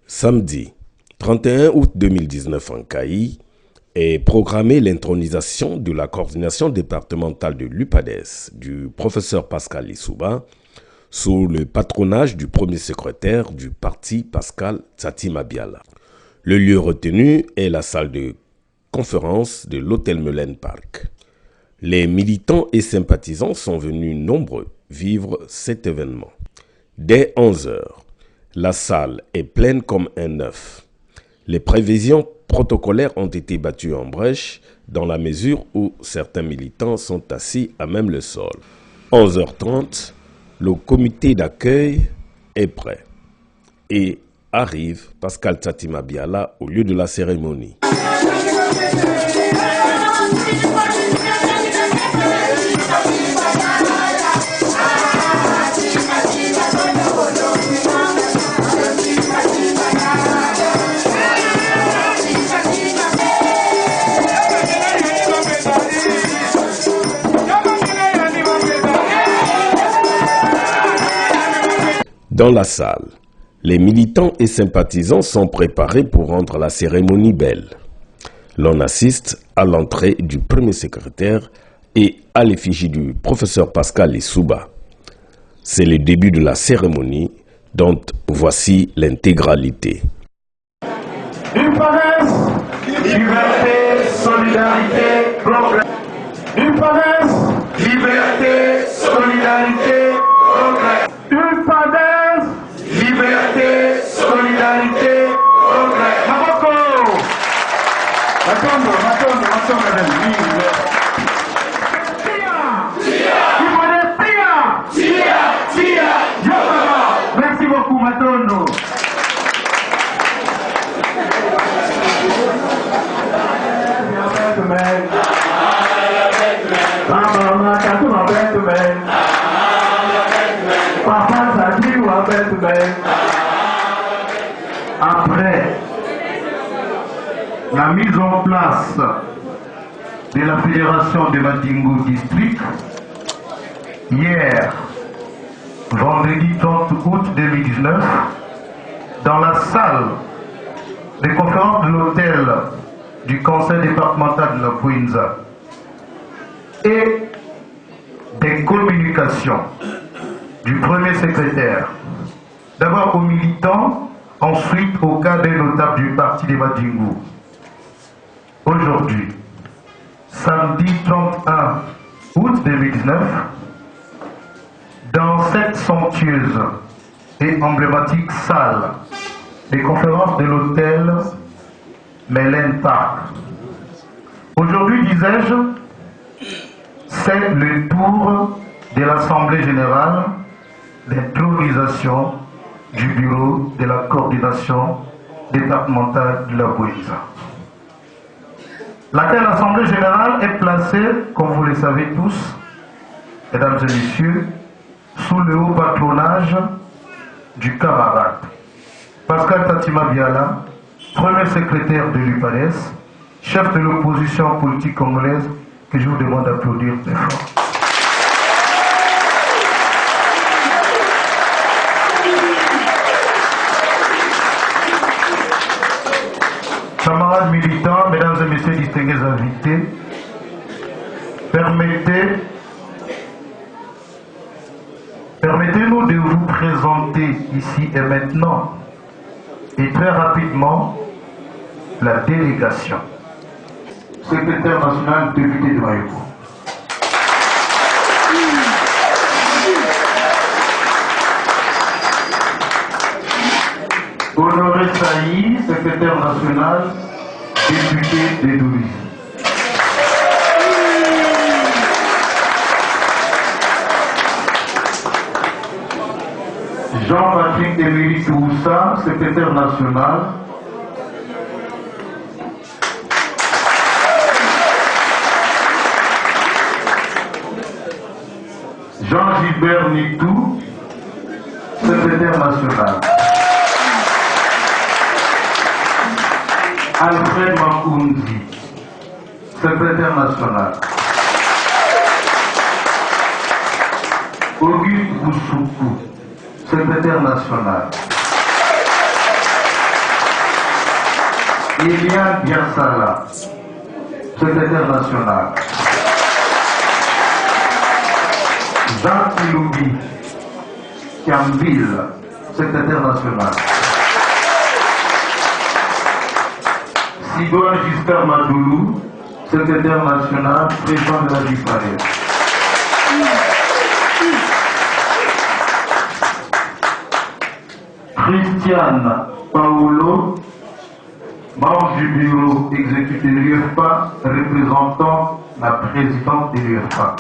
Samedi 31 août 2019 en CAI est programmée l'intronisation de la coordination départementale de l'UPADES du professeur Pascal Lissouba sous le patronage du premier secrétaire du parti Pascal Tsati Mabiala. Le lieu retenu est la salle de conférence de l'hôtel Melen Park. Les militants et sympathisants sont venus nombreux vivre cet événement. Dès 11 h, la salle est pleine comme un œuf. Les prévisions protocolaires ont été battues en brèche dans la mesure où certains militants sont assis à même le sol. 11h30, le comité d'accueil est prêt et arrive Pascal Tsati Mabiala au lieu de la cérémonie. Dans la salle, les militants et sympathisants sont préparés pour rendre la cérémonie belle. L'on assiste à l'entrée du premier secrétaire et à l'effigie du professeur Pascal Lissouba. C'est le début de la cérémonie dont voici l'intégralité. UPADES, liberté, solidarité, progrès. UPADES, liberté, solidarité, progrès. UPADES, liberté, solidarité, progrès. Maboko! Matondo, merci beaucoup, Matondo. Après la mise en place de la fédération de Madingo District, hier, vendredi 30 août 2019, dans la salle de conférence de l'hôtel du conseil départemental de la Kouinza et des communications du premier secrétaire, d'abord aux militants, ensuite au cadre notable du parti des Madingo. Aujourd'hui, samedi 31 août 2019, dans cette somptueuse et emblématique salle des conférences de l'hôtel Melen Park. Aujourd'hui, disais-je, c'est le tour de l'Assemblée générale d'intronisation du bureau de la coordination départementale de la Kouinza. Laquelle Assemblée générale est placée, comme vous le savez tous, mesdames et messieurs, sous le haut patronage du camarade Pascal Tsati Mabiala, premier secrétaire de l'UPADES, chef de l'opposition politique congolaise, que je vous demande d'applaudir très fort. Camarades militants, mesdames et messieurs distingués invités, permettez-nous de vous présenter ici et maintenant, et très rapidement, la délégation. Secrétaire national, député de Mayoko. Honoré Saï, secrétaire national, député d'Edoui. Jean-Patrick Émile Toussa, secrétaire national. Jean-Gilbert Nitou, secrétaire national. Alfred Makounzi, secrétaire national. Auguste Boussoukou, secrétaire national. Elian Biansala, secrétaire national. Jacques Iloubi, Kiamville, secrétaire national. Sidoine Giscard Madoulou, secrétaire national, président de la JIPADES. Christiane Paolo, membre du bureau exécutif de l'UEFPA, représentant la présidente de l'UEFPA.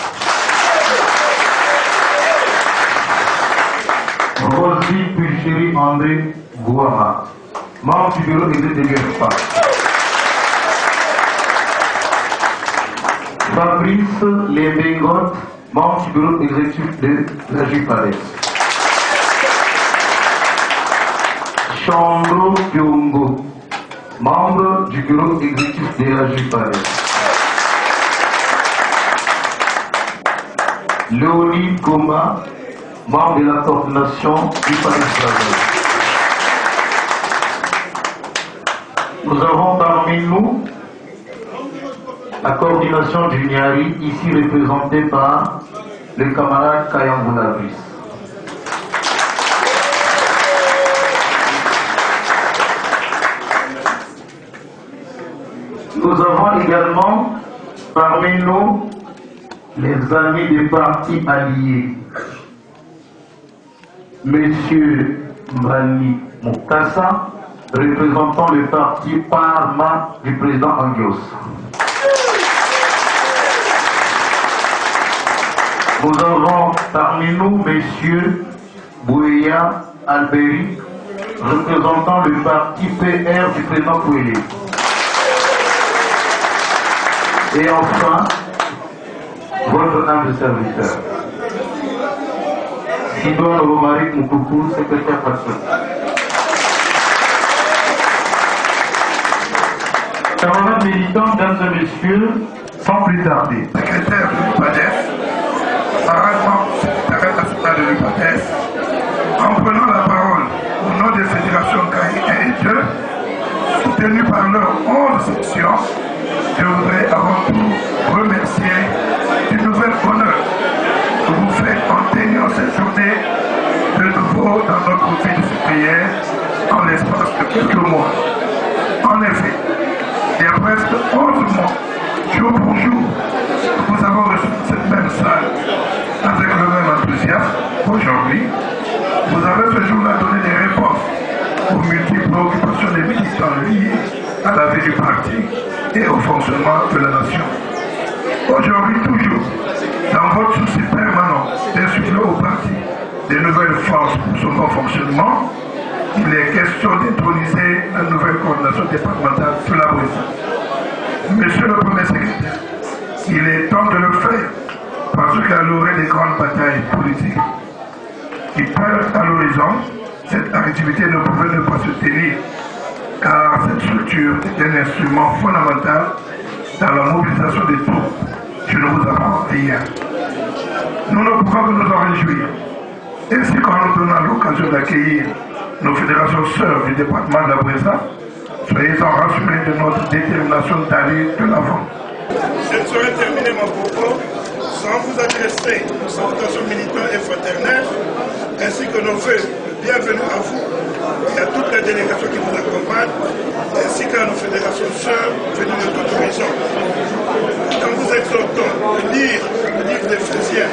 Rosie Pulchéry André Gouama, membre du bureau exécutif de l'UEFPA. Fabrice Lébengot, membre du bureau exécutif de la JIPADES. Chandro Kyongo, membre du bureau exécutif de la JIPADES. Léonie Goma, membre de la coordination du Palais. Nous avons parmi nous la coordination du Niari, ici représentée par le camarade Kayamboula Brice. Nous avons également parmi nous les amis des partis alliés. Monsieur Mbani Moukassa, représentant le parti Parma du président Angios. Nous avons parmi nous Monsieur Bouya Alberi, représentant le parti PR du président Kouélé. Et enfin, votre humble serviteur, Sidoine Romaric Moukoukou, secrétaire national. Camarades militants, mesdames et messieurs, sans plus tarder, secrétaire de l'UPADES, parlement secrétaire national de l'UPADES, en prenant la parole au nom des fédérations CAI 1 et 2, soutenues par leurs 11 sections, je voudrais avant tout remercier du nouvel honneur que vous faites en tenant cette journée de nouveau dans notre vie de citoyen en l'espace de quelques mois. En effet, il y a presque 11 mois, jour pour jour, nous avons reçu cette même salle avec le même enthousiasme. Aujourd'hui, vous avez ce jour-là donné des réponses aux multiples préoccupations des militants liées à la vie du parti et au fonctionnement de la nation. Aujourd'hui, toujours, dans votre souci permanent d'insuffler au parti des nouvelles forces pour son bon fonctionnement, il est question d'introniser la nouvelle coordination départementale de la Brésil. Monsieur le Premier secrétaire, il est temps de le faire parce qu'à l'orée des grandes batailles politiques qui peuvent à l'horizon, cette activité ne pouvait ne pas se tenir car cette structure est un instrument fondamental dans la mobilisation des troupes. Je ne vous apprends rien. Nous ne pouvons que nous en réjouir. Ainsi qu'en nous donnant l'occasion d'accueillir nos fédérations sœurs du département de la Brésil, soyez-en rassurés de notre détermination d'aller de l'avant. Je ne saurais terminer mon propos sans vous adresser nos salutations militants et fraternelles, ainsi que nos vœux de bienvenue à vous et à toutes les délégations qui vous accompagnent, ainsi qu'à nos fédérations sœurs venues de toute région. Quand vous exhortons de lire le livre d'Éphésiens,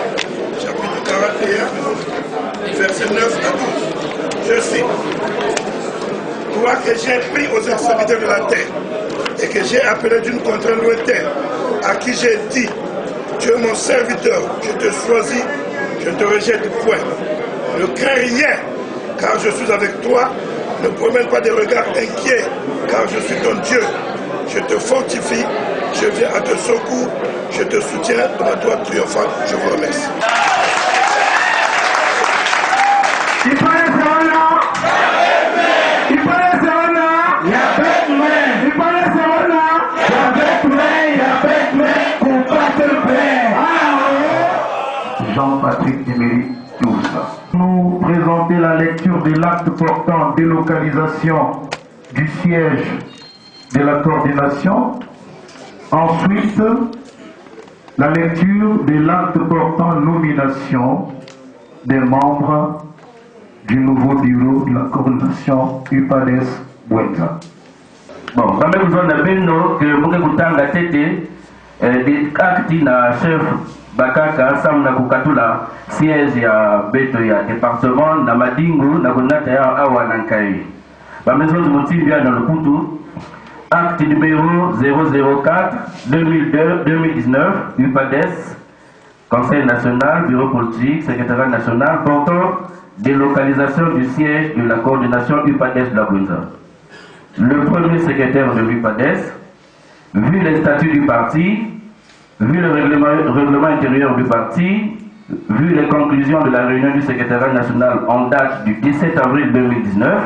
chapitre 41, versets 9 à 12, je cite: « Toi que j'ai pris aux extrémités de la terre, et que j'ai appelé d'une contrée lointaine, à qui j'ai dit, tu es mon serviteur, je te choisis, je ne te rejette point. Ne crains rien, car je suis avec toi. Ne promène pas des regards inquiets, car je suis ton Dieu. Je te fortifie, je viens à te secours, je te soutiens de ma droite triomphante. Je vous remercie. Jean-Patrick Emery Toussa. Nous présenter la lecture de l'acte portant délocalisation du siège de la coordination. Ensuite, la lecture de l'acte portant nomination des membres du nouveau bureau de la coordination UPADES Bwenza. Bon, quand même, vous en avez que vous avez des actes na chef Bakaka, Sam na Kukatula, siège ya Beto ya département, na Madingu, na Gonata ya Awa Nankai. La maison de motif vient dans le Poutou. Acte numéro 004-2019, UPADES, Conseil national, Bureau politique, Secrétariat national, portant délocalisation du siège de la coordination UPADES de la Bwenza. Le premier secrétaire de l'UPADES, vu les statuts du parti, vu le règlement intérieur du parti, vu les conclusions de la réunion du secrétariat national en date du 17 avril 2019,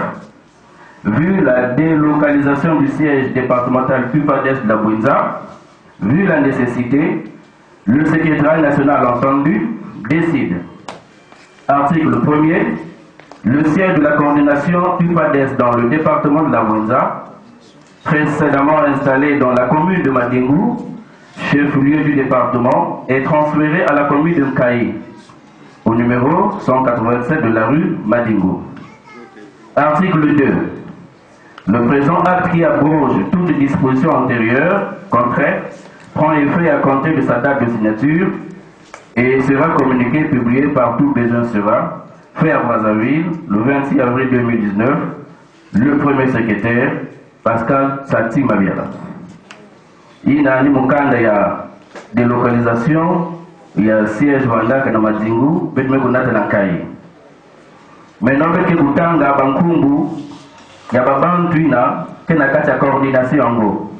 vu la délocalisation du siège départemental UPADES de la Bwenza, vu la nécessité, le secrétariat national entendu décide. Article 1er. Le siège de la coordination UPADES dans le département de la Bwenza, précédemment installé dans la commune de Madingu, chef-lieu du département, est transféré à la commune de Mkaï, au numéro 187 de la rue Madingu. Article 2. Le présent acte qui abroge toute disposition antérieure, contraire, prend effet à compter de sa date de signature et sera communiqué et publié par tout besoin sera fait à Brazzaville le 26 avril 2019, le premier secrétaire, Pascal Sati Mabiala. Il y a un mukanda ya délocalisation, il y a siège Vandaka na Madingu, Betme Konata na Kai. Maintenant, avec Kutanga, Bankungu, il y a Babantu, il y a une coordination en gros.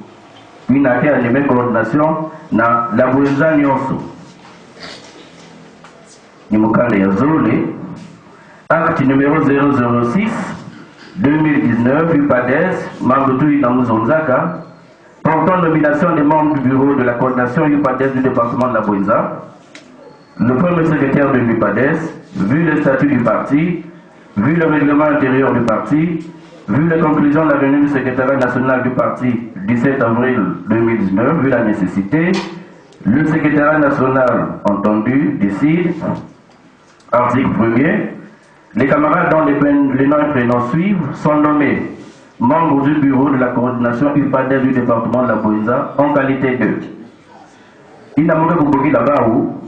Il y a une coordination na la Bwenza Nyonso. Ni mukanda ya Zole. Acte numéro 006-2019, UPADES, Mamdoutou Namuzonzaka, portant nomination des membres du bureau de la coordination UPADES du département de la Bwenza. Le premier secrétaire de l'UPADES, vu le statut du parti, vu le règlement intérieur du parti, vu les conclusions de la réunion du secrétariat national du parti 17 avril 2019, vu la nécessité, le secrétariat national entendu décide, article 1er, les camarades dont les noms et prénoms suivent sont nommés membres du bureau de la coordination UPADES du département de la Bwenza en qualité de. Il n'a pas beaucoup là-bas où,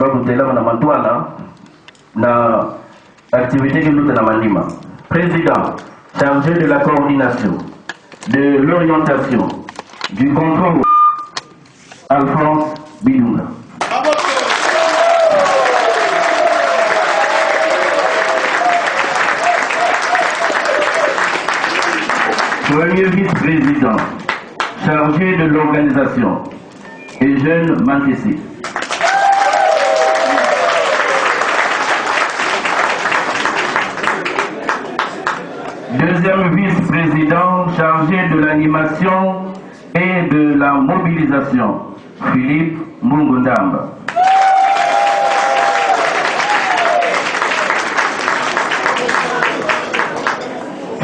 na activité que nous avons. Président, chargé de la coordination, de l'orientation, du contrôle, Alphonse Bidouna. Premier vice-président, chargé de l'organisation, Eugène Mantessi. Deuxième vice-président, chargé de l'animation et de la mobilisation, Philippe Mungundamba.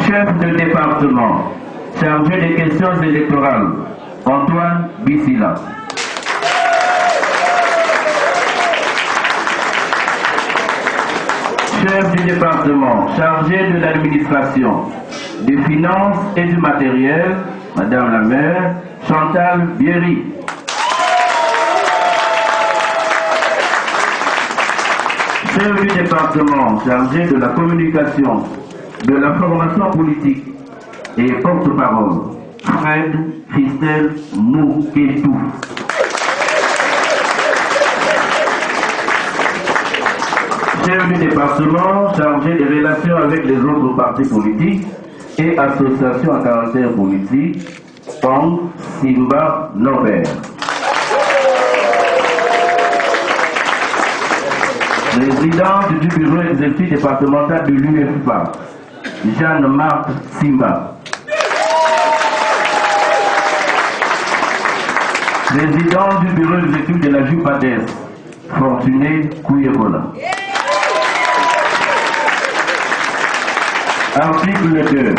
Chef de département, chargé des questions électorales, Antoine Bissila. Chef du département, chargé de l'administration, des finances et du matériel, Madame la maire, Chantal Bierry. Chef du département, chargé de la communication, de la formation politique et porte-parole, Fred Christelle Mouketou. Chef du département, chargé des relations avec les autres partis politiques et associations à caractère politique, Pong Simba Norbert. Présidente du bureau exécutif départemental de l'UFPA, Jeanne-Marthe Simba. Président du bureau exécutif de la JUPADES, Fortuné Kouyebola. Article 2.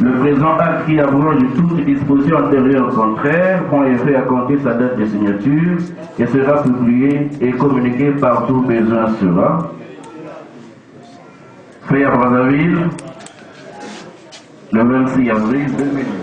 Le présent acte qui abroge toutes les dispositions antérieures contraires prend effet à compter sa date de signature et sera publié et communiqué par tout besoin sera. Fait à Brazzaville, le 26 avril 2019.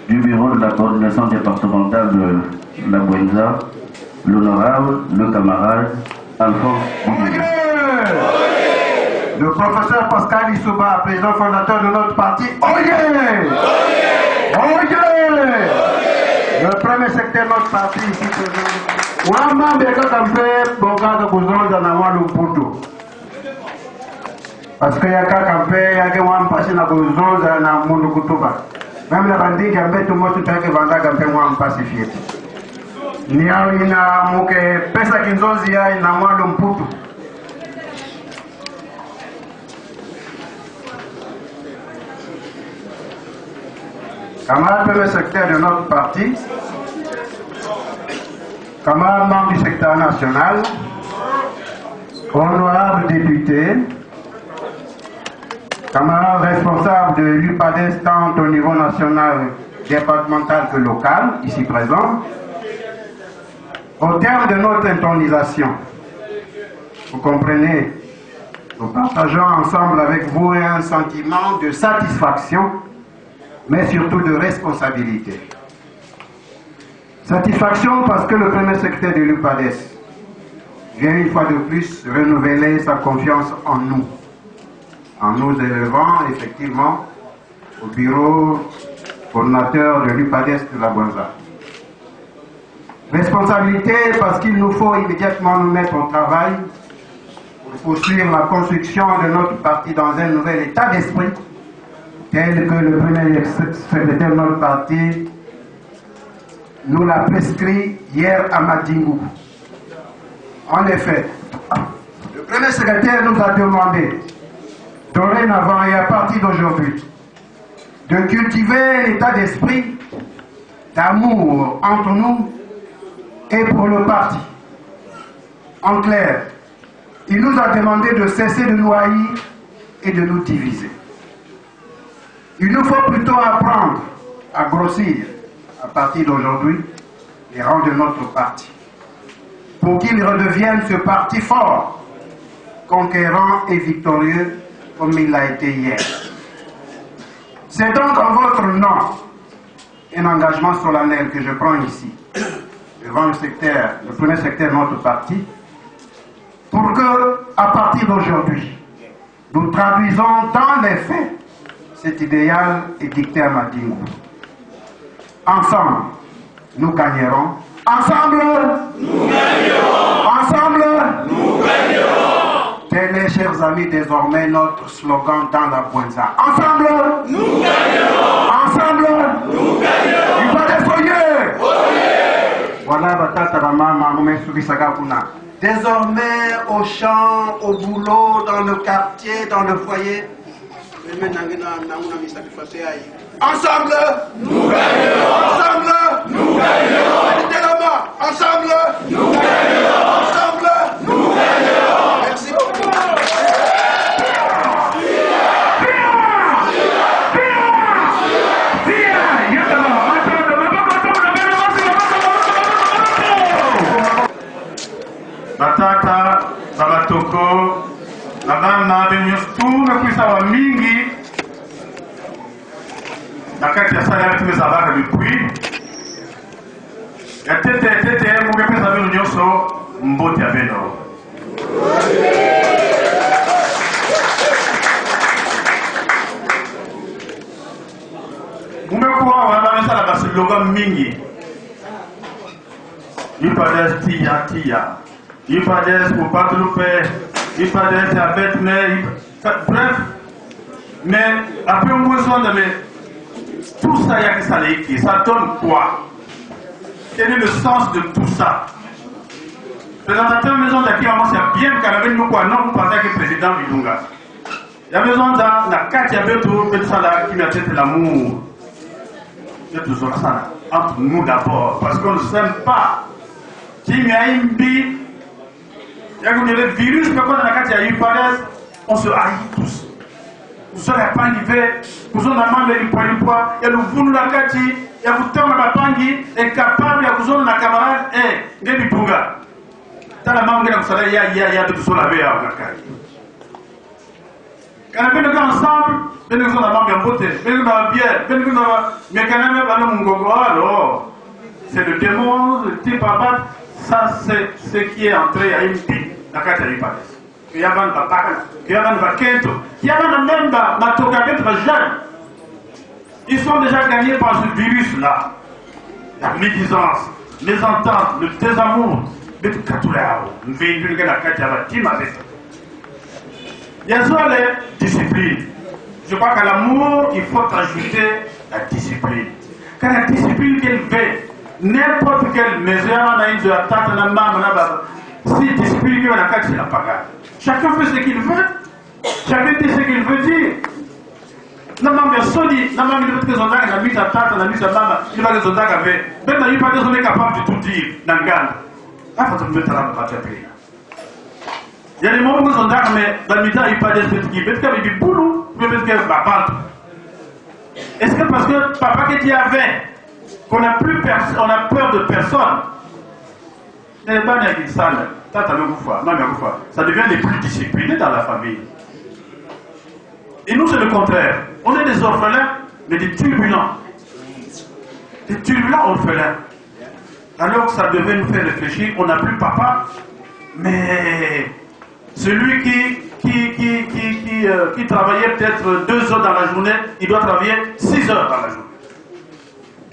Du bureau de la coordination départementale de la Bouenza, l'honorable, le camarade Alphonse Boubouya. Le professeur Pascal Issouba, président fondateur de notre parti. Oyez! Oyez! Le premier secteur de notre parti ici présent. Wama Beka Kampe, Boga Kuzonza Nawalu Putu. Parce qu'il y a qu'à camper, il y a qu'à passer dans le zone, dans le monde Kutuba. Même la bandit qui a fait tout le monde, tout le monde qui a camper, moi, pacifié. Ni a ina muke pesa kinzozi ya ina mwalo mputu. Camarade premier secteur de notre parti, camarade membre du secteur national, honorable député, camarades responsables de l'UPADES tant au niveau national, départemental que local, ici présents, au terme de notre intronisation, vous comprenez, nous partageons ensemble avec vous un sentiment de satisfaction, mais surtout de responsabilité. Satisfaction parce que le premier secteur de l'UPADES vient une fois de plus renouveler sa confiance en nous élevant effectivement au bureau coordinateur de l'UPADES de la Bouenza. Responsabilité parce qu'il nous faut immédiatement nous mettre au travail pour poursuivre la construction de notre parti dans un nouvel état d'esprit tel que le premier secrétaire de notre parti nous l'a prescrit hier à Madingou. En effet, le premier secrétaire nous a demandé dorénavant et à partir d'aujourd'hui de cultiver l'état d'esprit d'amour entre nous et pour le parti. En clair, il nous a demandé de cesser de nous haïr et de nous diviser. Il nous faut plutôt apprendre à grossir à partir d'aujourd'hui les rangs de notre parti pour qu'il redevienne ce parti fort, conquérant et victorieux comme il l'a été hier. C'est donc en votre nom un engagement solennel que je prends ici devant le premier secteur de notre parti, pour que, à partir d'aujourd'hui, nous traduisons dans les faits cet idéal édicté à Madingou. Ensemble, nous gagnerons. Ensemble, nous gagnerons. Ensemble, nous gagnerons. Tel est, chers amis, désormais notre slogan dans la Bouenza. Ensemble, nous gagnerons. Ensemble, nous gagnerons. Il va les foyer. Voilà, batata maman, kuna. Désormais, au champ, au boulot, dans le quartier, dans le foyer, Ensemble, nous gagnerons. Ensemble, nous gagnerons. Mettez la main. Ensemble, nous gagnerons. Ensemble, nous gagnerons. Merci beaucoup. Batata, Babatoko, Nabana, Benyostou, Nakuisa wa mingi, Nakati ya sala yetu mezabaka depuis. Ya tete, mungepesa bino nyoso, mbote ya beno. Mumekuwa wanamesala basi logo mingi. Ipades tia. Ipades pour pas louper. Ipades à bête mais bref. Mais après on besoin de tout ça y a qui s'allait, ça donne quoi? Quel est le sens de tout ça? Le présentateur maison d'acquis c'est bien qu'à la nous quoi non vous pensez que le président Bidunga. Il y a besoin d'un la carte, il y a besoin de ça là qui m'a fait l'amour. C'est tout ça entre nous d'abord parce qu'on ne s'aime pas. Qui m'a imbi, il y a le virus, mais quand on a la carte, il y a eu on se haït tous. Vous n'avez pas arrivé, vous en avez le poids, il y a le bout de la carte, il y a vous temps de la pangi, et capable, il y a vous en la camarade, et Gabi Bunga. Dans la mangue, il y a tout ça la veille à la carte. Quand on est ensemble, on est ensemble en beauté, on est ensemble bière, on est ensemble, mais quand même, on est alors, c'est le démon, le type à battre. Ça, c'est ce qui est entré à une vie. La carte à l'Ipades. Il y a un bakana, il y a un bakento, il y a même ma togabette jeune. Ils sont déjà gagnés par ce virus-là. La médisance, les ententes, le désamour. Mais tout cas, tout là, nous veillons que la carte à la team avec ça. Il y a ça les disciplines. Je crois qu'à l'amour, il faut ajouter la discipline. Car la discipline qu'elle fait, n'importe quelle mesure, on a une de la tête, on a maman, si discipline on a quatre, c'est la pagaille. Chacun fait ce qu'il veut, chacun dit ce qu'il veut dire. Non, mais Sony, non, mais il veut que son dague, il a mis sa tête, il a mis sa maman, il va que son dague avait. Maintenant, il va dire qu'on est capable de tout dire dans le Ghana. Ah, il faut te mettre à la partie. Il y a des moments où son dague, mais dans le milieu, il va dire ce qu'il veut, qu'il y a du boulot, il veut qu'il y a est-ce que parce que papa qui y avait, qu'on a plus on a peur de personne. Ça devient les plus disciplinés dans la famille. Et nous, c'est le contraire. On est des orphelins, mais des turbulents. Des turbulents orphelins. Alors que ça devait nous faire réfléchir, on n'a plus papa, mais celui qui travaillait peut-être 2 heures dans la journée, il doit travailler 6 heures dans la journée.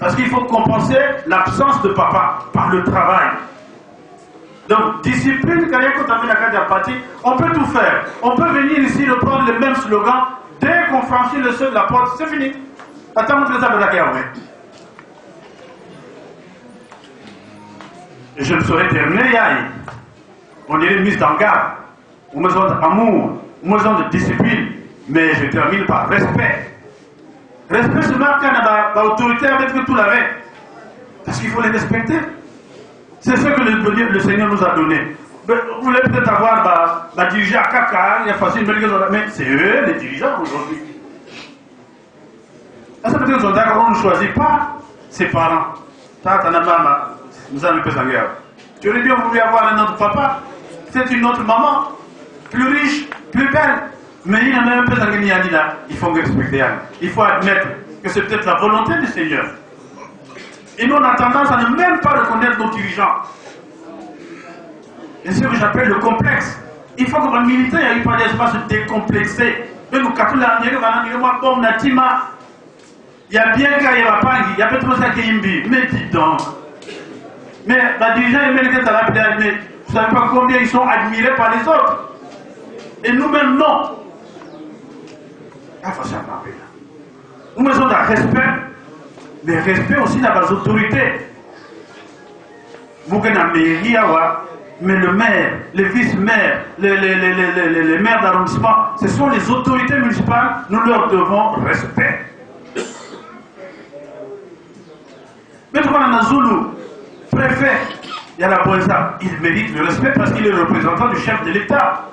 Parce qu'il faut compenser l'absence de papa par le travail. Donc, discipline, quand on a mis la carte à partie, on peut tout faire. On peut venir ici reprendre le même slogan. Dès qu'on franchit le seuil de la porte, c'est fini. Attends, on ça de la guerre. Et je ne saurais terminer, on est mis en garde. On a besoin d'amour, on a besoin de discipline. Mais je termine par respect. Respect, c'est marqué dans l'autorité avec que tout l'avait. Parce qu'il faut les respecter. C'est ce que le Seigneur nous a donné. Vous voulez peut-être avoir dirigé à Kaka, il y a facile, mais c'est eux les dirigeants aujourd'hui. Ça peut être qu'on ne choisit pas ses parents. Nous avons fait en guerre. Tu aurais bien voulu avoir un autre papa, c'est une autre maman, plus riche, plus belle. Mais il y a même un peu de là. Il faut respecter. Il faut admettre que c'est peut-être la volonté du Seigneur. Et nous, on a tendance à ne même pas reconnaître nos dirigeants. Et c'est ce que j'appelle le complexe. Il faut que le militaire n'ait pas d'espace se décomplexer. Mais nous, quand on a dit, il y a bien qu'il y a pas, il y a peut-être ça qui est mais dis donc. Mais les dirigeants, ils méritent à la mais vous ne savez pas combien ils sont admirés par les autres. Et nous-mêmes, non. Nous avons besoin d'un respect, mais respect aussi dans les autorités. Vous avez la mairie, Mais le maire, les vice-maires, les maires d'arrondissement, ce sont les autorités municipales, nous leur devons respect. Maintenant, dans Zulu, préfet, il y a la Boisa, il mérite le respect parce qu'il est le représentant du chef de l'État.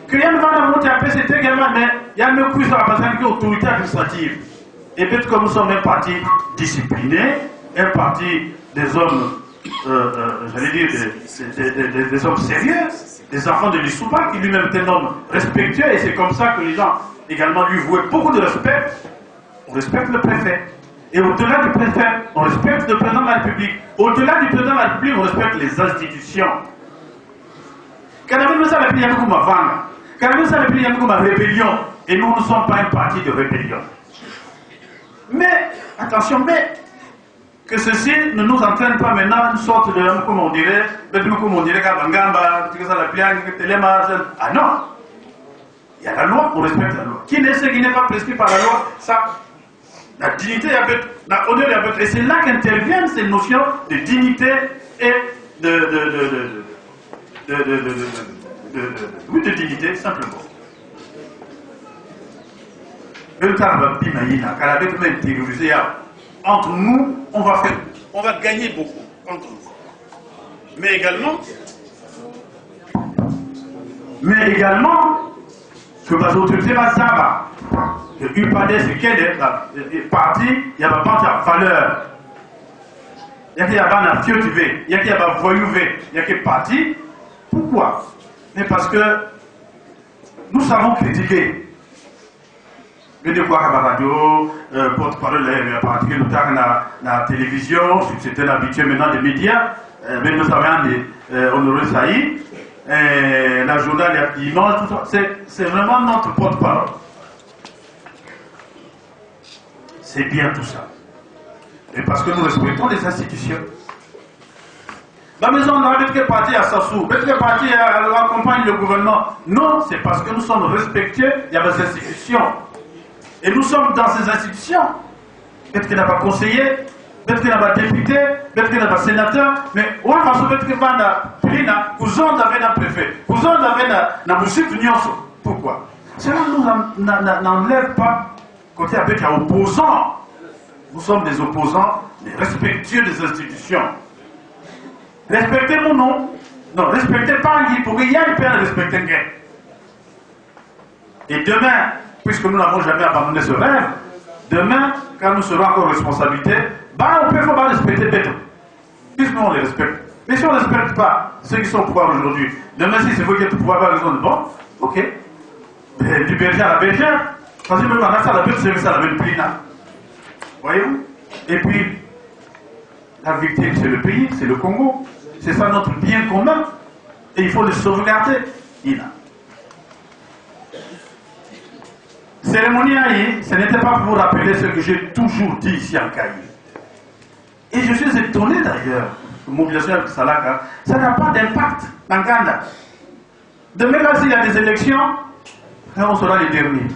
Que Yann Van monter à PCT également, mais il y a une puissance à passer avec l'autorité administrative. Et peut-être que nous sommes un parti discipliné, un parti des hommes, j'allais dire, des hommes sérieux, des enfants de l'Issouba, qui lui-même est un homme respectueux, et c'est comme ça que les gens également lui vouaient beaucoup de respect. On respecte le préfet. Et au-delà du préfet, on respecte le président de la République. Au-delà du président de la République, on respecte les institutions. Quand on a ça, il y a beaucoup de vanga. Quand on a ça, il y a beaucoup de rébellion. Et nous ne sommes pas un parti de rébellion. Mais, attention, mais, que ceci ne nous entraîne pas maintenant une sorte de, comme on dirait, ah non. Il y a la loi, on respecte la loi. Qui n'est pas prescrit par la loi, ça. La dignité, la honneur, et c'est là qu'interviennent ces notions de dignité et oui, de dignité, simplement. Entre nous, on va gagner beaucoup, entre nous. Mais également, que les autorités vont savoir. Que UPADES, c'est parti, il y a pas de valeur. Il y a un fieutuvé, il y a un voyouvé, il y a un parti. Pourquoi? Mais parce que nous savons critiquer. Mais de quoi à la radio, porte-parole, parti que nous avons dans la télévision, c'était l'habitude maintenant des médias, mais nous savons Honoré Saïd, la journal dimanche, tout ça. C'est vraiment notre porte-parole. C'est bien tout ça. Et parce que nous respectons les institutions. La maison, on a été parti à Sassou, être parti à accompagner le gouvernement. Non, c'est parce que nous sommes respectueux, il y a des institutions. Et nous sommes dans ces institutions. Peut-être qu'il n'y a pas conseiller, peut-être qu'il n'y a pas député, peut-être qu'il n'y a pas sénateur, mais on va peut-être qu'il y a vous en avez un préfet, vous en avez un musique d'union. Pourquoi? Cela n'enlève pas. Côté avec un opposant, nous sommes des opposants, mais respectueux des institutions. Respectez mon nom. Non, respectez pas un guide, pour qu'il y ait une peine de respecter un guide. Et demain, puisque nous n'avons jamais abandonné ce rêve, demain, quand nous serons encore en responsabilité, on peut pas respecter bête. Puisque nous on les respecte. Mais si on ne respecte pas ceux qui sont au pouvoir aujourd'hui, demain si c'est vous qui êtes au pouvoir, par exemple, bon, ok, mais du berger à la bergère, parce que même en ça, la bête, c'est ça, la bête plina. Voyez-vous? Et puis, la victime, c'est le pays, c'est le Congo. C'est ça notre bien commun. Et il faut le sauvegarder. Cérémonie Aïe, ce n'était pas pour vous rappeler ce que j'ai toujours dit ici en Kaï. Et je suis étonné d'ailleurs, mobilisation avec Salaka, ça n'a pas d'impact dans Ganda. Demain, là, s'il y a des élections, là, on sera les derniers.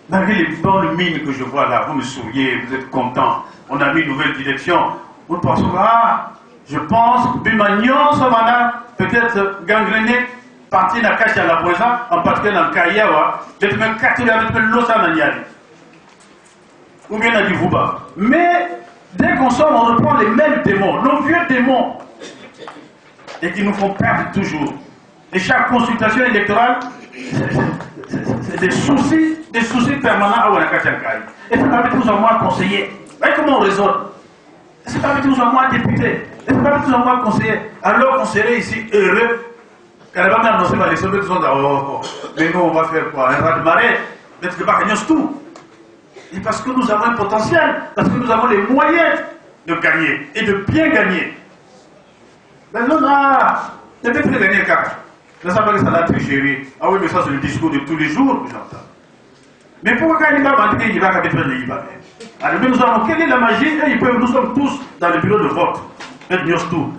Malgré les bonnes mines que je vois là, vous me souriez, vous êtes contents, on a mis une nouvelle direction. Vous pensez, je pense, Bimagnon, Somana, peut-être gangréné, parti dans la cache à la Boisa, en particulier dans le Kayawa, d'être même 4 avec le Losa Nanyali. Ou bien à Divouba. Mais, dès qu'on sort, on reprend les mêmes démons, nos vieux démons, et qui nous font perdre toujours. Et chaque consultation électorale, c'est des soucis permanents à Ouanakachankai. Et c'est pas avec nous en moins conseiller. Voyez comment on raisonne. C'est pas avec nous en moins député. Et c'est pas avec nous en moins conseiller. Alors qu'on serait ici heureux. Quand elle va m'annoncer par les sommets, ils sont mais nous on va faire quoi? Un raz de marée. Peut-être que pas gagner tout. Et parce que nous avons un potentiel, parce que nous avons les moyens de gagner et de bien gagner. Mais non, peut-être gagner le cas. Je ne sais pas que ça l'a tricherie. Ah oui, mais ça c'est le discours de tous les jours que j'entends. Mais pourquoi quand il va m'indiquer qu'il va habiter le Liban? Alors nous avons, quelle est la magie? Et nous sommes tous dans le bureau de vote. Faites tout.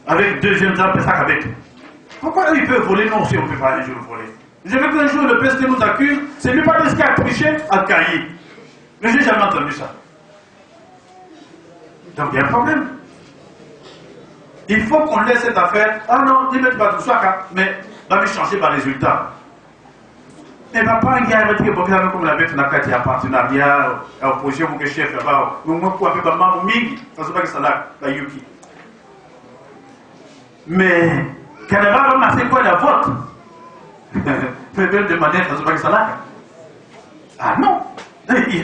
Avec deuxième temps, ça avec. Pourquoi ils peuvent voler? Non, si on ne peut pas un jour voler. Je veux qu'un jour le PST nous accuse, c'est lui pas ce qui a triché à Kaï. Mais je n'ai jamais entendu ça. Donc il y a un problème. Il faut qu'on laisse cette affaire. Ah non, il ne pas tout ça, mais va me changer par résultat. Et papa, il y a un petit peu comme la bête, il y a un partenariat, opposition, mon chef, là-bas, moi, pour appeler maman, Mingi, ça se passe que ça là, la Yuki. Mais, Canada, on a c'est quoi la vote? Fait bien de manière, ça se passe que ça là. Ah non,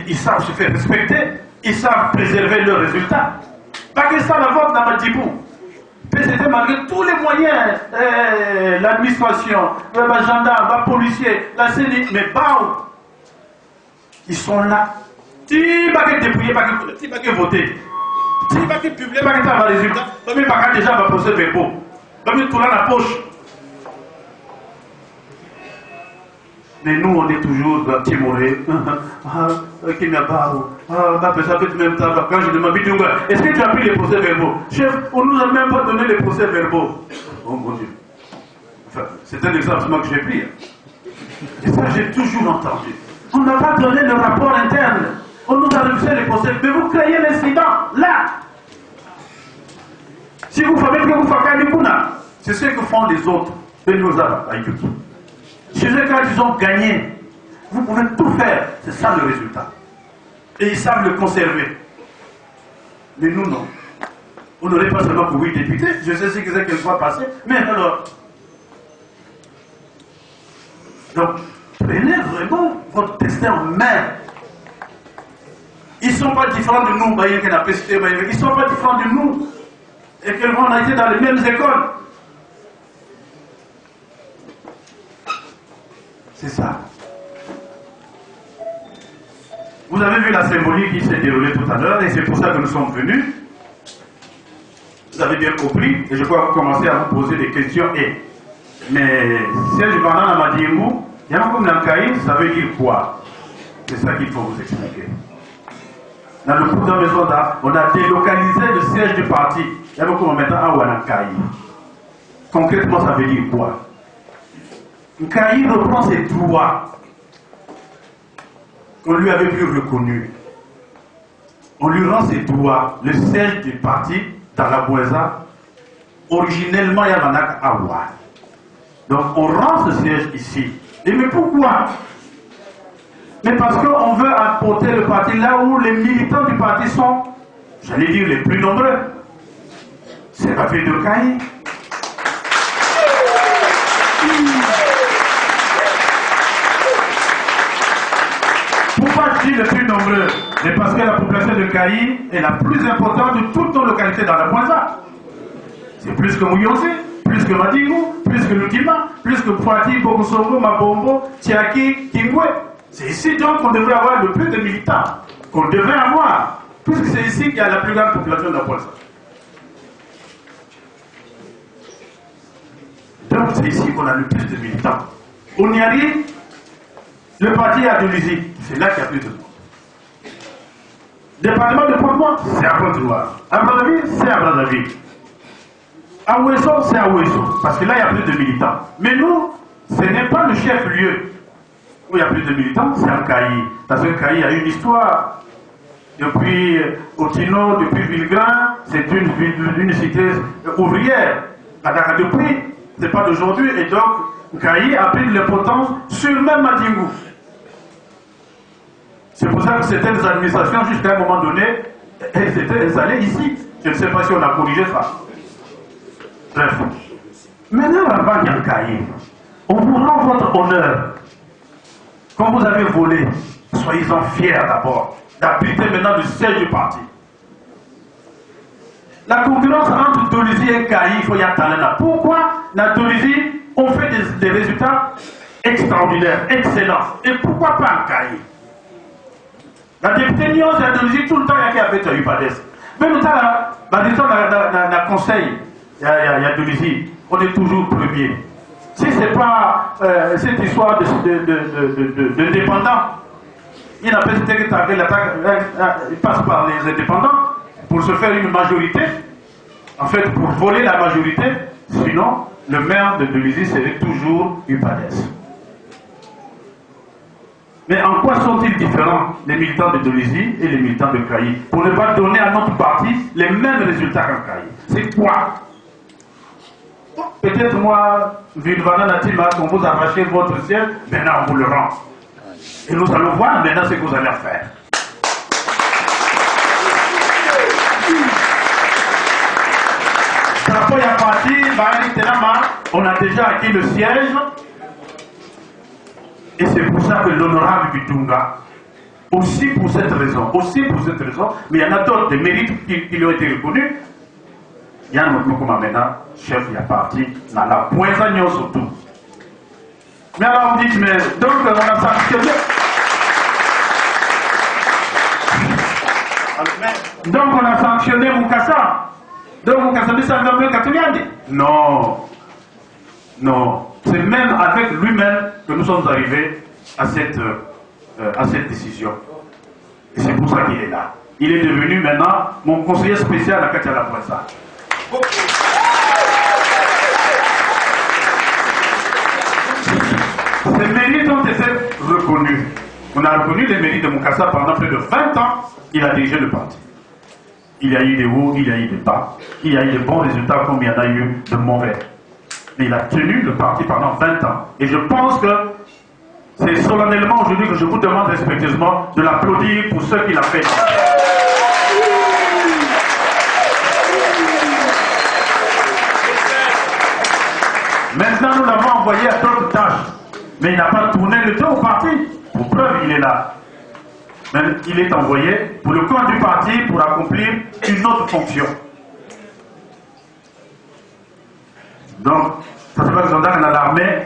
ils savent se faire respecter, ils savent préserver leurs résultats. Pas que ça, la vote dans Madibou. C'était malgré tous les moyens, l'administration, le gendarme, le policier, la CENI, mais bao, ils sont là. Tu vas que dépouiller, tu vas que voter, tu vas que publier, tu vas que avoir les résultats, tu vas que déjà avoir procès verbaux, tu vas tout là dans la poche. Mais nous, on est toujours timorés. Qui n'a pas. Ma personne fait même temps. Quand je demande, est-ce que tu as pris les procès verbaux? Chef, on ne nous a même pas donné les procès verbaux. Oh mon Dieu. Enfin, c'est un exemple que j'ai pris. Et ça, j'ai toujours entendu. On n'a pas donné le rapport interne. On nous a refusé les procès. Mais vous créez l'incident là. Si vous savez que vous faites des Pouna, c'est ce que font les autres. Chez eux, quand ils ont gagné, vous pouvez tout faire. C'est ça le résultat. Et ils savent le conserver. Mais nous, non. On n'aurait pas seulement pour 8 députés. Je sais ce que c'est qu'elle soit passée. Mais alors. Donc, prenez vraiment votre destin en main. Ils ne sont pas différents de nous. Ils ne sont pas différents de nous. Et qu'on a été dans les mêmes écoles. C'est ça. Vous avez vu la symbolique qui s'est déroulée tout à l'heure, et c'est pour ça que nous sommes venus. Vous avez bien compris, et je crois que vous commencez à vous poser des questions. Mais Serge Banana m'a dit, Yamakoum Nankaï, ça veut dire quoi? C'est ça qu'il faut vous expliquer. Dans le coup de maison, on a délocalisé le siège du parti. Yamakoum maintenant à Wanankaï. Concrètement, ça veut dire quoi? Nkaï reprend ses droits qu'on lui avait plus reconnus. On lui rend ses droits. Le siège du parti dans la Boueza, originellement Yamanak Awa. Donc on rend ce siège ici. Et mais pourquoi? Mais parce qu'on veut apporter le parti là où les militants du parti sont, j'allais dire, les plus nombreux. C'est la ville de Kaï. Pourquoi je dis les plus nombreux? Mais parce que la population de Kaï est la plus importante de toutes nos localités dans la Boueza. C'est plus que Mouyonsi, plus que Madingou, plus que Lukima, plus que Poiti, Bogosongo, Mabombo, Tiaki, Kingwe. C'est ici donc qu'on devrait avoir le plus de militants, qu'on devrait avoir, puisque c'est ici qu'il y a la plus grande population de la Boueza. Donc c'est ici qu'on a le plus de militants. On y arrive, le parti a de l'usine, c'est là qu'il y a plus de monde. Département de Pointe-Noire, c'est à Pointe-Noire. À Brazzaville, c'est à Brazzaville. À Ouesso, c'est à Ouesso, parce que là, il y a plus de militants. Mais nous, ce n'est pas le chef-lieu où il y a plus de militants, c'est à Kaï. Parce que Kaï a une histoire. Depuis Otino, depuis Villegrain, c'est une cité ouvrière. Depuis, c'est pas d'aujourd'hui, et donc Kaï a pris de l'importance sur même Madingou. C'est pour ça que certaines administrations, jusqu'à un moment donné, elles étaient installées ici. Je ne sais pas si on a corrigé ça. Bref. Maintenant, avant Yankaï, on vous rend votre honneur. Quand vous avez volé, soyez-en fiers d'abord d'habiter maintenant le siège du parti. La concurrence entre Dolisie et Kaï, il faut y attendre là. Pourquoi la Dolisie, on fait des résultats extraordinaires, excellents. Et pourquoi pas en Kaï? La députée Nyon, c'est la Dolisie, tout le temps, il y a qui avait eu Padès. Mais nous, dans conseil, il y a Dolisie, on est toujours premier. Si ce n'est pas cette histoire de dépendants, il n'a pas été il passe par les indépendants pour se faire une majorité, en fait pour voler la majorité, sinon le maire de Dolisie serait toujours Upadès. Mais en quoi sont-ils différents, les militants de Dolisie et les militants de Kaï, pour ne pas donner à notre parti les mêmes résultats qu'en Kaï? C'est quoi? Peut-être moi, Vilvana Natima, qu'on vous arrachez votre ciel, maintenant on vous le rend. Et nous allons voir maintenant ce que vous allez faire. Après la partie, on a déjà acquis le siège. Et c'est pour ça que l'honorable Bitunga, aussi pour cette raison, mais il y en a d'autres, des mérites qui lui ont été reconnus. Il y a un autre maintenant, chef, il y a parti, dans la poisson surtout. Mais alors vous dites, mais donc on a sanctionné. Donc on a sanctionné Mukasa. Donc Mukasa, ça veut dire que non. Non. C'est même avec lui-même que nous sommes arrivés à cette décision. Et c'est pour ça qu'il est là. Il est devenu maintenant mon conseiller spécial à Katia Lapoissa. Ces mérites ont été reconnus. On a reconnu les mérites de Mukasa pendant plus de 20 ans. Il a dirigé le parti. Il y a eu des hauts, il y a eu des bas. Il y a eu de bons résultats comme il y en a eu de mauvais. Mais il a tenu le parti pendant 20 ans. Et je pense que c'est solennellement aujourd'hui que je vous demande respectueusement de l'applaudir pour ce qu'il a fait. Maintenant, nous l'avons envoyé à d'autres tâches. Mais il n'a pas tourné le dos au parti. Pour preuve, il est là. Mais il est envoyé pour le compte du parti pour accomplir une autre fonction. Donc, ça se passe dans l'armée,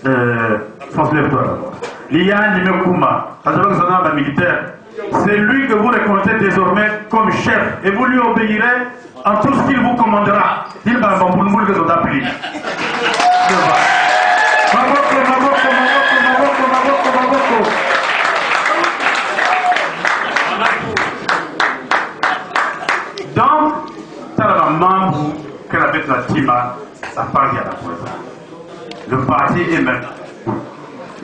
lève-toi d'abord. Lian Nimekuma, ça se passe dans la militaire. C'est lui que vous reconnaissez désormais comme chef et vous lui obéirez en tout ce qu'il vous commandera. Il va vous le que vous appelez. Donc, ça va membre que la bête la Tima, ça part à la poison. Le parti est même.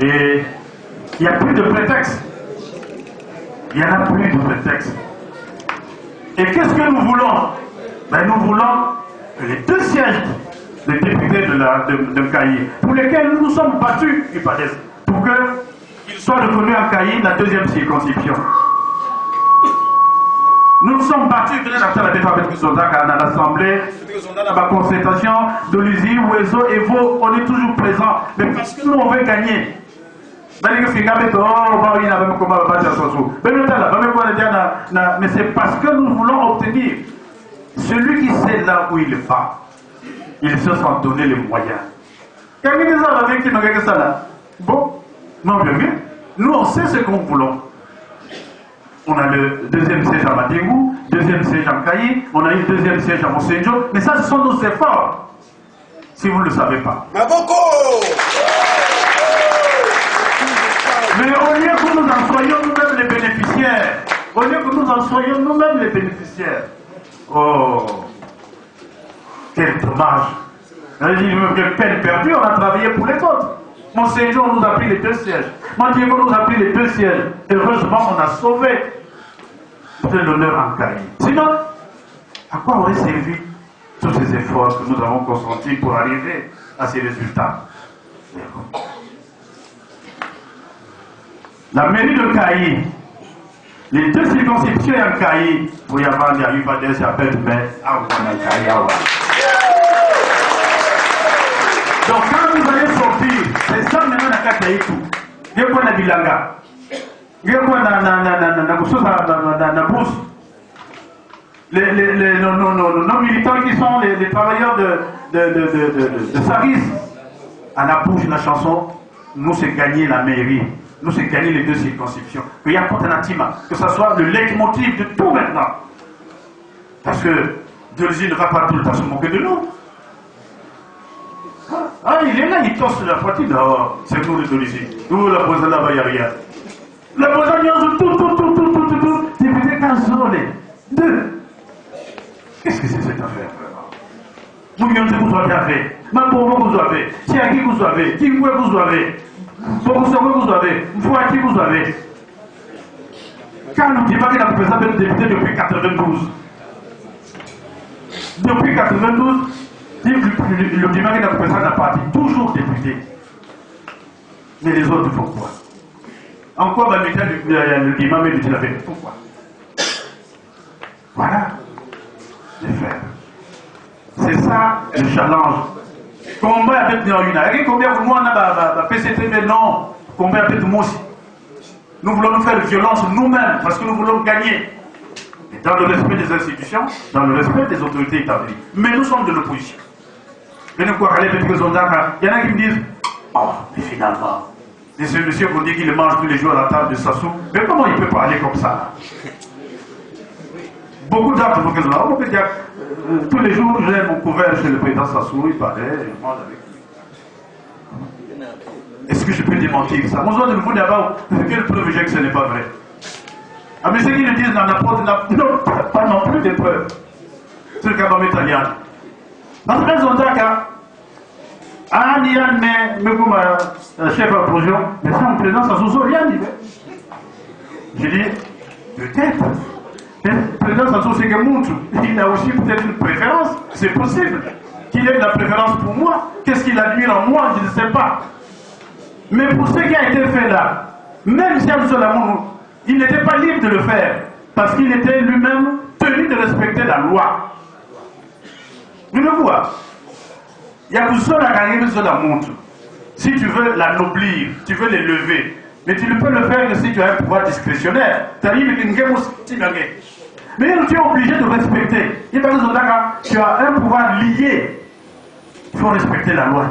Et il n'y a plus de prétexte. Il n'y en a plus de prétexte. Et qu'est-ce que nous voulons? Ben, nous voulons que les 2 sièges des députés de Kayi, pour lesquels nous nous sommes battus, pour qu'ils soient reconnus à Kayi la 2e circonscription. Nous nous sommes battus dans l'Assemblée, dans la concertation de l'USI, Ouezo et Vaux, on est toujours présents. Mais parce que nous, on veut gagner. Mais c'est parce que nous voulons obtenir. Celui qui sait là où il va, il se sont donné les moyens. Bon, non, bien, nous on sait ce qu'on voulons. On a le 2e siège à Madingou, 2e siège à Kayi, on a eu le 2e siège à Mosenjo, mais ça, ce sont nos efforts. Si vous ne le savez pas. Mais au lieu que nous en soyons nous-mêmes les bénéficiaires, oh, quel dommage. Quelle peine perdue, on a travaillé pour les autres. Monseigneur nous a pris les 2 sièges. Mandiego nous a pris les 2 sièges. Heureusement, on a sauvé l'honneur en Kayi. Sinon, à quoi auraient servi tous ces efforts que nous avons consentis pour arriver à ces résultats? La mairie de Kayi, les 2 circonscriptions en Kayi, pour y avoir des Ayubades, s'appellent Kayi. Donc quand vous allez sortir, c'est ça maintenant la carte Kayi tout. Il y a quoi na Bilanga? Il y a quoi na Brousse? Nos militants qui sont les travailleurs de Saris. À la bouche de la chanson, nous c'est gagner la mairie. Nous c'est gagner les 2 circonscriptions. Que Yakontanatima, que ce soit le leitmotiv de tout maintenant. Parce que Delzy ne va pas tout le temps se moquer de nous. Ah, il est là, il tosse la poitrine. Oh, c'est nous les Delzy. Nous, la poisson là-bas, il n'y a rien. La poisson, il y a tout. Député Kanzolé. 2. Qu'est-ce que c'est cette affaire, vraiment? Vous avez fait. Même pour vous, vous avez. Si à qui vous avez. Qui vous avez. Pour vous avez. Pour qui vous avez. Quand nous disons qu'il a présenté le député depuis 92. Depuis 92, Le Bimamé n'a pas un parti, toujours député. Mais les autres, pourquoi? Encore dans le Bimamé de Tel Aviv, pourquoi? Voilà les frères. C'est ça le challenge. Combat avec Néoyuna. Et combien de mois on a PCT, mais non. Combat avec nous aussi. Nous voulons nous faire violence nous-mêmes parce que nous voulons gagner. Et dans le respect des institutions, dans le respect des autorités établies. Mais nous sommes de l'opposition. Il y en a qui me disent, oh, mais finalement, ce monsieur qu'on dit qu'il mange tous les jours à la table de Sassou, mais comment il peut parler comme ça? Beaucoup d'armes pour que je on peut dire, tous les jours, j'ai mon couvert chez le président Sassou, il parlait, je mange avec lui. Est-ce que je peux démentir ça? Mon de vous d'abord, quelle preuve j'ai que ce n'est pas vrai? Ah, mais ceux qui le disent n'a pas non plus de preuves. C'est le cas dans italien. Dans ce cas, mais comme chef de projet, mais ça, mon président Sassou, rien dit. J'ai dit, peut-être. Le président Sassou, c'est que Moutou, il a aussi peut-être une préférence, c'est possible qu'il ait de la préférence pour moi. Qu'est-ce qu'il admire en moi, je ne sais pas. Mais pour ce qui a été fait là, même si Abdou il n'était pas libre de le faire, parce qu'il était lui-même tenu de respecter la loi. Vous le voyez. Il y a tout seul à gagner de la montre. Si tu veux la noblir, tu veux l'élever, mais tu ne peux le faire que si tu as un pouvoir discrétionnaire. Mais tu es obligé de respecter. Tu as un pouvoir lié. Il faut respecter la loi.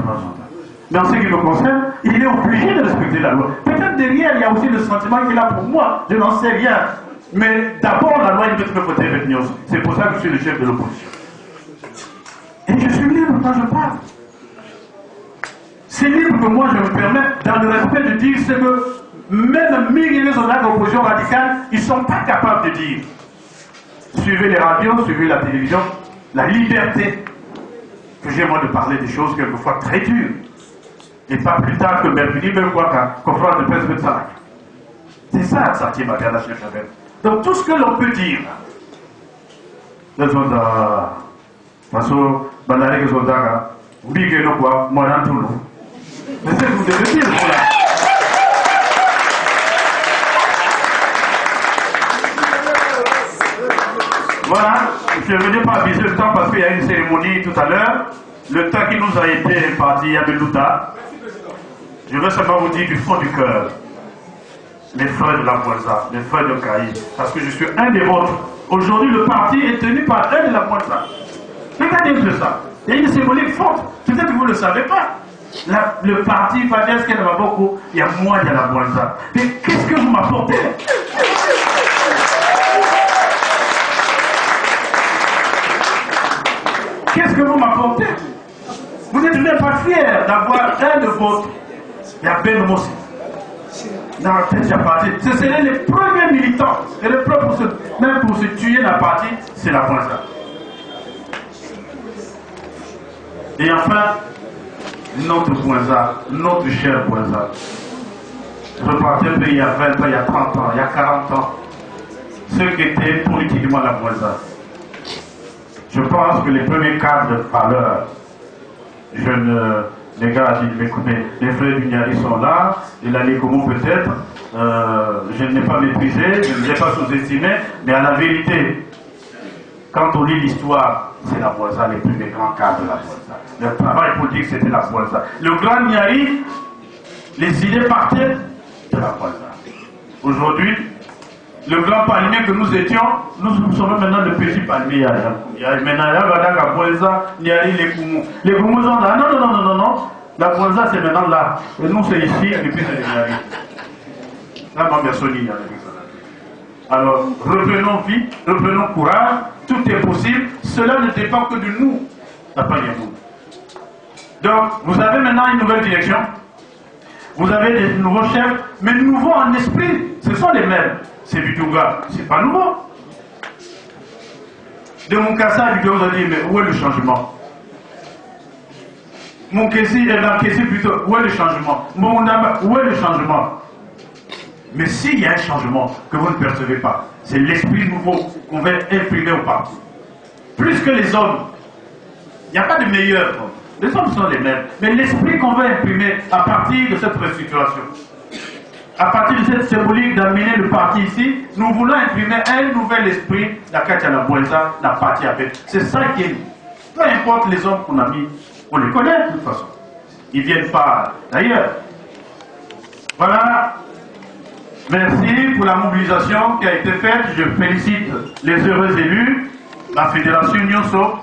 Mais en ce qui me concerne, il est obligé de respecter la loi. Peut-être derrière, il y a aussi le sentiment qu'il a pour moi. Je n'en sais rien. Mais d'abord, la loi, il doit me voter avec nous. C'est pour ça que je suis le chef de l'opposition. Et je suis libre quand je parle. C'est libre que moi, je me permets, dans le respect, de dire ce que même milliers de soldats d'opposition radicale, ils ne sont pas capables de dire. Suivez les radios, suivez la télévision, la liberté que j'ai moi de parler des choses quelquefois très dures. Et pas plus tard que mercredi, même quoi qu'un conférence de presse de Salak. C'est ça, Sartier Magana chez Chavel. Donc tout ce que l'on peut dire, les soldats, parce que Banare que soldats, oui que nous quoi, moi dans tout le monde. Mais c'est ce que vous devez dire, voilà. Voilà, je ne venais pas aviser le temps parce qu'il y a une cérémonie tout à l'heure. Le temps qui nous a été imparti à Belouta. Je veux seulement vous dire du fond du cœur, les frères de la Boisa, les frères de Caï, parce que je suis un des vôtres. Aujourd'hui, le parti est tenu par un de la Boisa. Regardez un peu ça. Il y a une symbolique forte. Peut-être que vous ne le savez pas. Le parti Fadès, qu'il y en a beaucoup, il y a moi, il y a la Boisa. Mais qu'est-ce que vous m'apportez? Qu'est-ce que vous m'apportez? Vous n'êtes même pas fiers d'avoir un de vôtres. Il y a Ben Mossi. Dans la tête, parti. Ce seraient les premiers militants. Et les premiers même pour se tuer la partie, c'est la Boisa. Et enfin, notre Boisa, notre cher Boisa. Repartez un peu il y a 20 ans, il y a 30 ans, il y a 40 ans. Ceux qui étaient politiquement la Boisa. Je pense que les premiers cadres valeurs, les gars, écoutez, les frères du Niari sont là, et la Lécomo peut-être, je ne l'ai pas méprisé, je ne l'ai pas sous-estimé, mais à la vérité, quand on lit l'histoire, c'est la Boisa, les plus grands cadres de la Boisa. Le travail politique, c'était la Boisa. Le grand Niari, les idées partaient de la Boisa. Aujourd'hui, le grand palmier que nous étions, nous sommes maintenant le petit palmier. Il y a maintenant la Boisa, Niari, les Koumou. Les Koumou sont là. Non. La Boisa, c'est maintenant là. Et nous, c'est ici, et puis c'est le Niari. Là, ma personne, il y a alors, reprenons vie, reprenons courage. Tout est possible. Cela ne dépend que de nous. La Paliamou. Donc, vous avez maintenant une nouvelle direction. Vous avez des nouveaux chefs, mais nouveaux en esprit. Ce sont les mêmes. C'est Bitunga, c'est pas nouveau. De Moukassa, vous a dit, mais où est le changement? Moukessi, plutôt, où est le changement? Moundamba, où est le changement? Mais s'il y a un changement que vous ne percevez pas, c'est l'esprit nouveau qu'on va imprimer au parti. Plus que les hommes. Il n'y a pas de meilleur. Les hommes sont les mêmes. Mais l'esprit qu'on veut imprimer à partir de cette restructuration, à partir de cette symbolique d'amener le parti ici, nous voulons imprimer un nouvel esprit d'Akatia Bouenza, la partie avec. C'est ça qui est. Peu importe les hommes qu'on a mis, on les connaît de toute façon. Ils ne viennent pas d'ailleurs. Voilà. Merci pour la mobilisation qui a été faite. Je félicite les heureux élus, la Fédération Nyonso,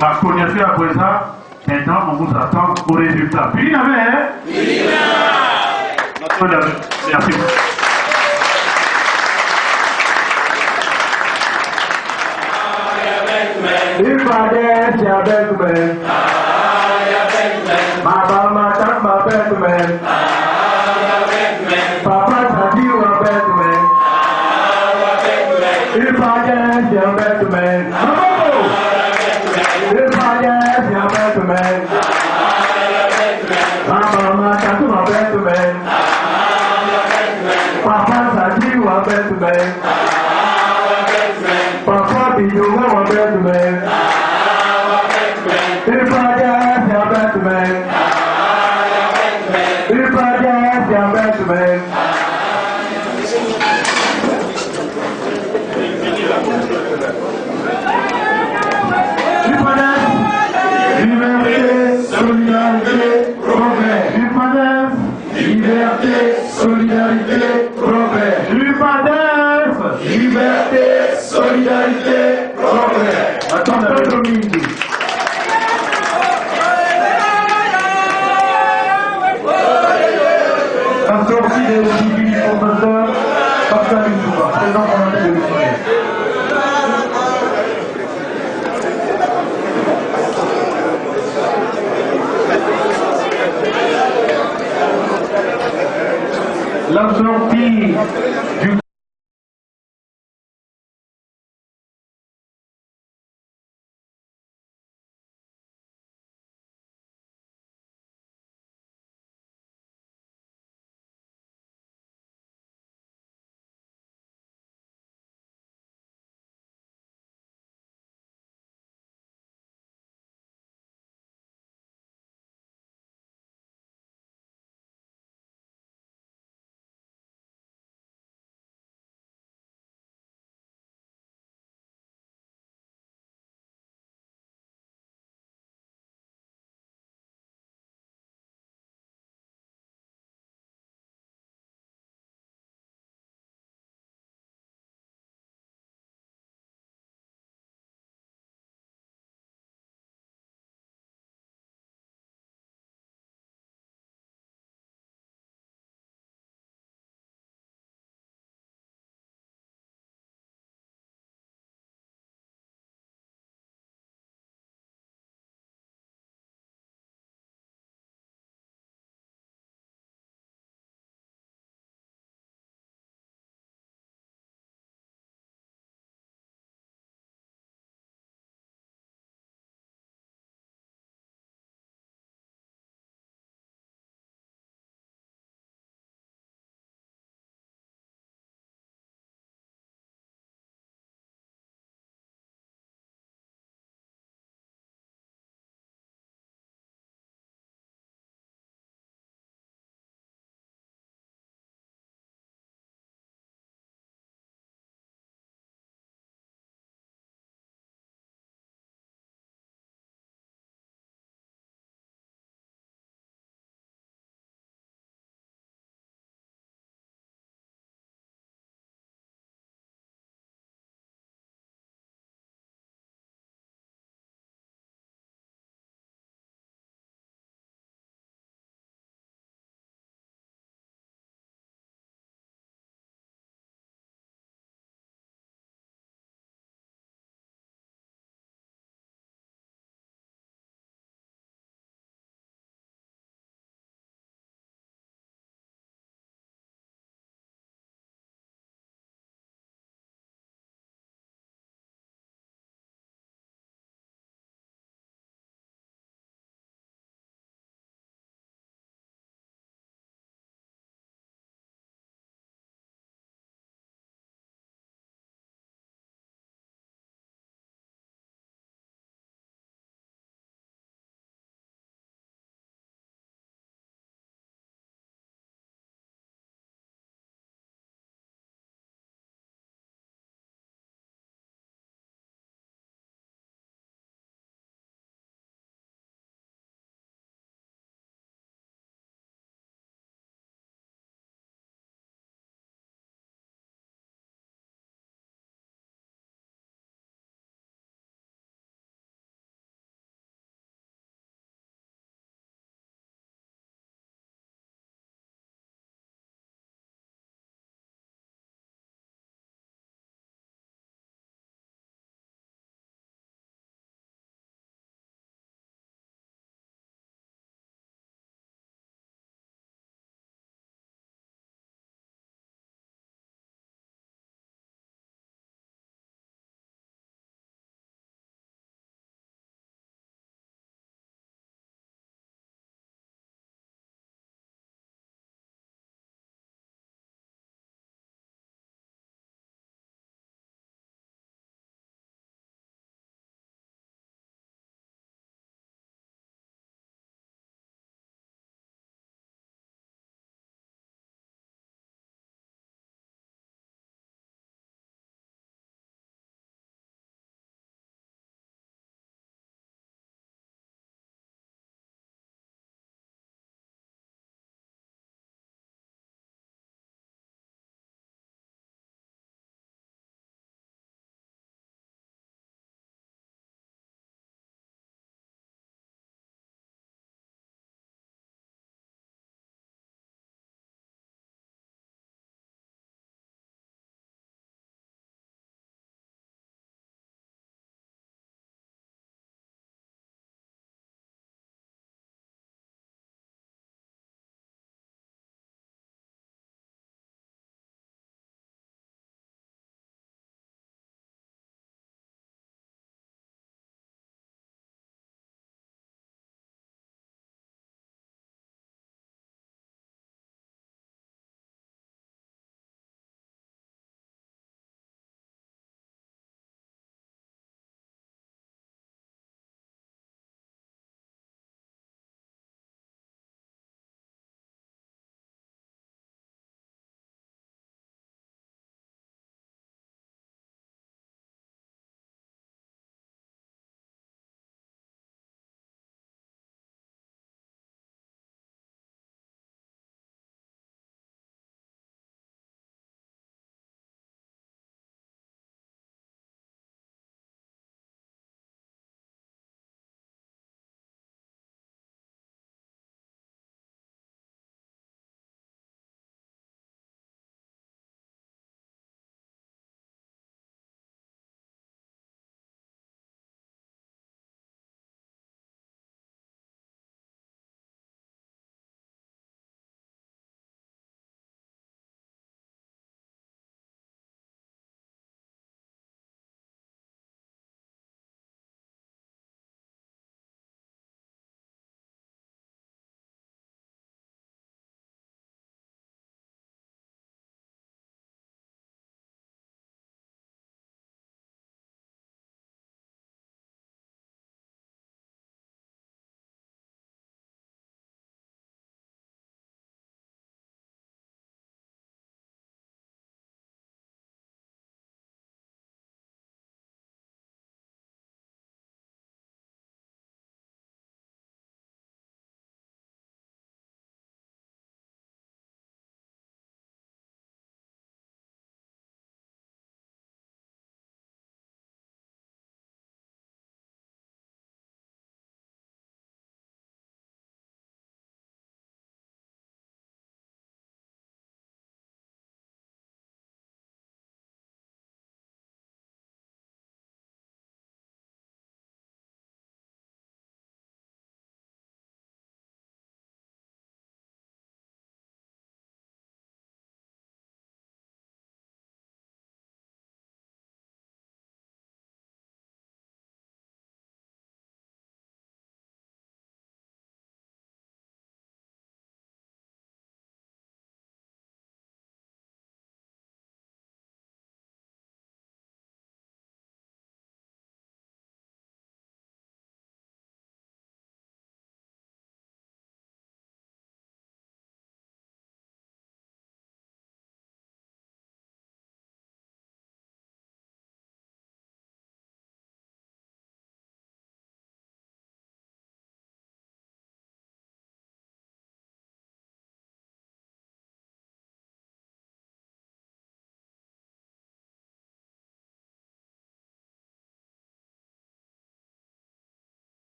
la Cognature à Bouenza. Maintenant, on vous attend au résultat. Puis, il y avait, merci. La sortie